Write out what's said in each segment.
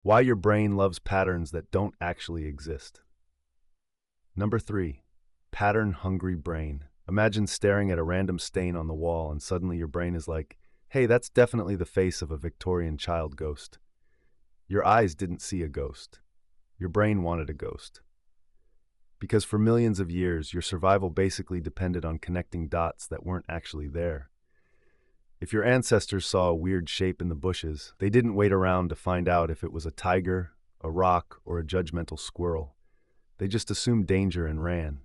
Why your brain loves patterns that don't actually exist. Number 3. Pattern-hungry brain. Imagine staring at a random stain on the wall and suddenly your brain is like, hey, that's definitely the face of a Victorian child ghost. Your eyes didn't see a ghost. Your brain wanted a ghost. Because for millions of years, your survival basically depended on connecting dots that weren't actually there. If your ancestors saw a weird shape in the bushes, they didn't wait around to find out if it was a tiger, a rock, or a judgmental squirrel. They just assumed danger and ran.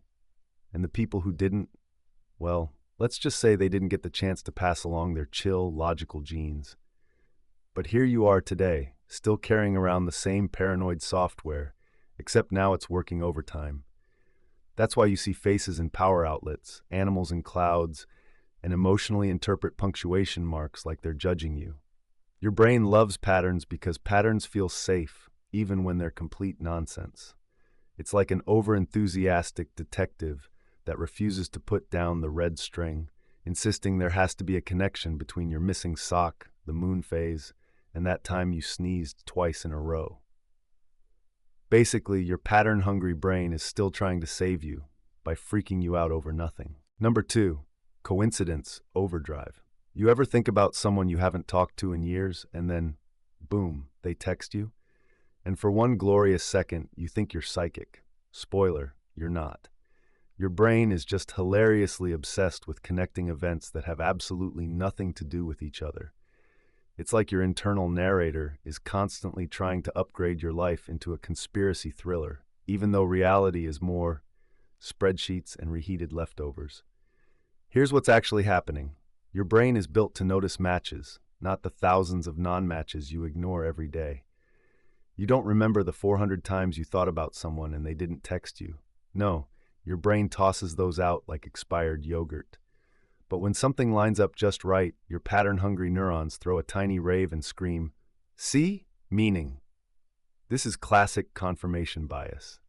And the people who didn't, well, let's just say they didn't get the chance to pass along their chill, logical genes. But here you are today, still carrying around the same paranoid software, except now it's working overtime. That's why you see faces in power outlets, animals in clouds, and emotionally interpret punctuation marks like they're judging you. Your brain loves patterns because patterns feel safe, even when they're complete nonsense. It's like an overenthusiastic detective that refuses to put down the red string, insisting there has to be a connection between your missing sock, the moon phase, and that time you sneezed twice in a row. Basically, your pattern-hungry brain is still trying to save you by freaking you out over nothing. Number 2. Coincidence overdrive. You ever think about someone you haven't talked to in years and then, boom, they text you? And for one glorious second, you think you're psychic. Spoiler, you're not. Your brain is just hilariously obsessed with connecting events that have absolutely nothing to do with each other. It's like your internal narrator is constantly trying to upgrade your life into a conspiracy thriller, even though reality is more spreadsheets and reheated leftovers. Here's what's actually happening. Your brain is built to notice matches, not the thousands of non-matches you ignore every day. You don't remember the 400 times you thought about someone and they didn't text you. No, your brain tosses those out like expired yogurt. But when something lines up just right, your pattern-hungry neurons throw a tiny rave and scream, "See? Meaning." This is classic confirmation bias.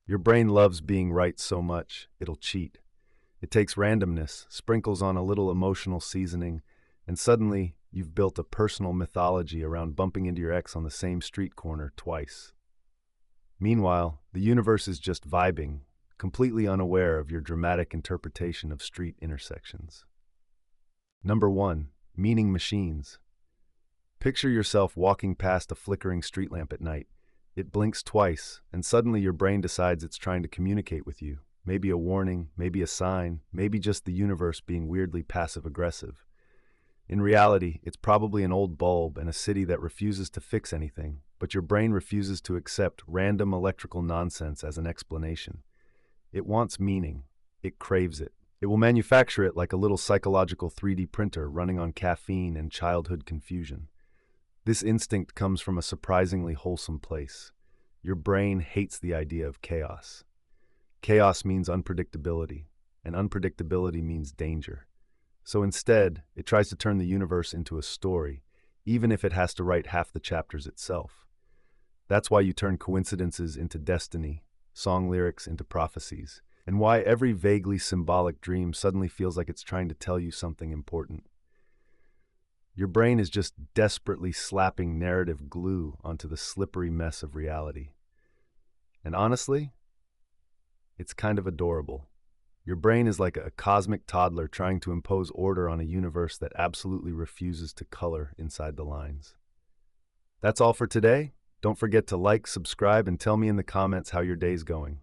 Your brain loves being right so much, it'll cheat. It takes randomness, sprinkles on a little emotional seasoning, and suddenly you've built a personal mythology around bumping into your ex on the same street corner twice. Meanwhile, the universe is just vibing, completely unaware of your dramatic interpretation of street intersections. Number 1. Meaning machines. Picture yourself walking past a flickering street lamp at night. It blinks twice, and suddenly your brain decides it's trying to communicate with you. Maybe a warning, maybe a sign, maybe just the universe being weirdly passive-aggressive. In reality, it's probably an old bulb and a city that refuses to fix anything, but your brain refuses to accept random electrical nonsense as an explanation. It wants meaning. It craves it. It will manufacture it like a little psychological 3D printer running on caffeine and childhood confusion. This instinct comes from a surprisingly wholesome place. Your brain hates the idea of chaos. Chaos means unpredictability, and unpredictability means danger. So instead, it tries to turn the universe into a story, even if it has to write half the chapters itself. That's why you turn coincidences into destiny, song lyrics into prophecies, and why every vaguely symbolic dream suddenly feels like it's trying to tell you something important. Your brain is just desperately slapping narrative glue onto the slippery mess of reality. And honestly, it's kind of adorable. Your brain is like a cosmic toddler trying to impose order on a universe that absolutely refuses to color inside the lines. That's all for today. Don't forget to like, subscribe, and tell me in the comments how your day's going.